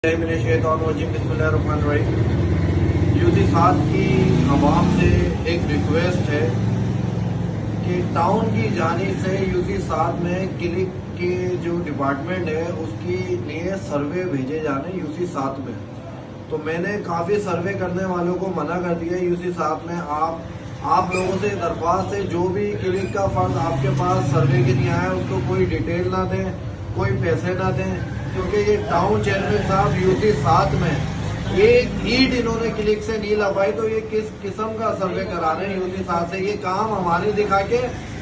UC 7 की आवाम से एक रिक्वेस्ट है कि टाउन की जानिब से यूसी 7 में क्लिक के जो डिपार्टमेंट है उसकी लिए सर्वे भेजे जाने यूसी 7 में। तो मैंने काफ़ी सर्वे करने वालों को मना कर दिया। यूसी 7 में आप लोगों से दरख्वास्त है, जो भी क्लिक का फंड आपके पास सर्वे के लिए आया उसको कोई डिटेल ना दें, कोई पैसे ना दें, क्योंकि ये टाउन चेयरमैन साहब यूसी 7 में एक ईट इन्होंने क्लिक से नहीं लगाई, तो ये किस किस्म का सर्वे करा रहे हैं यूसी 7 से। ये काम हमारे दिखा के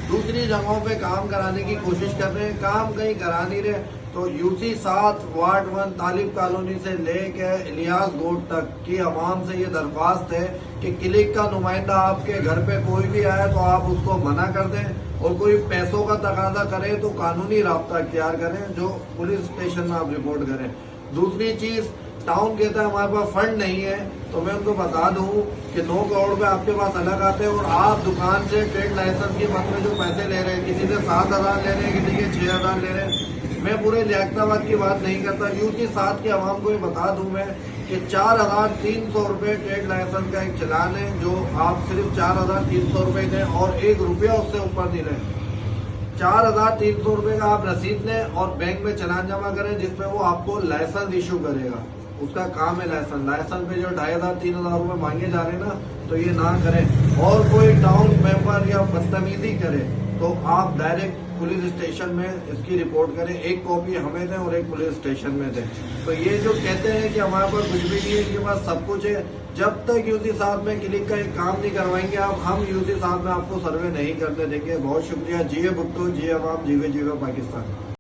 दूसरी जगहों पे काम कराने की कोशिश कर रहे हैं, काम कहीं करा नहीं रहे। तो यूसी 7 वार्ड 1 तालिब कॉलोनी से लेके इलियास गोट तक की आवाम से ये दरख्वास्त है कि क्लिक का नुमाइंदा आपके घर पे कोई भी आए तो आप उसको मना कर दें, और कोई पैसों का तकाजा करे तो कानूनी राब्ता इख्तियार करें, जो पुलिस स्टेशन में आप रिपोर्ट करें। दूसरी चीज, टाउन कहता है हमारे पास फंड नहीं है, तो मैं उनको बता दूं कि 9 करोड़ रुपए आपके पास अलग आते हैं, और आप दुकान से ट्रेड लाइसेंस की मद में जो पैसे ले रहे हैं, किसी से 7,000 ले रहे हैं, किसी के 6,000 ले रहे हैं। मैं पूरे लियाकताबाद की बात नहीं करता, यूसी 7 की आवाम को ये बता दूं मैं कि 4,300 रुपए ट्रेड लाइसेंस का एक चलान है, जो आप सिर्फ 4,300 रुपए दें और 1 रुपया उससे ऊपर नहीं लें। 4,300 रुपए का आप रसीद लें और बैंक में चलान जमा करें, जिसपे वो आपको लाइसेंस इशू करेगा। उसका काम है लाइसेंस पे जो 2,500-3,000 रुपए मांगे जा रहे हैं ना, तो ये ना करें। और कोई टाउन मेंबर या बदतमीजी करे तो आप डायरेक्ट पुलिस स्टेशन में इसकी रिपोर्ट करें। एक कॉपी हमें दें और एक पुलिस स्टेशन में दें। तो ये जो कहते हैं कि हमारे पास कुछ भी नहीं है, इनके पास सब कुछ है, जब तक यूसी 7 में क्लिक का एक काम नहीं करवाएंगे आप, हम यूसी 7 में आपको सर्वे नहीं करने देंगे। बहुत शुक्रिया। जिए भुट्टो, जिए अवाम, जीवे जीवे पाकिस्तान।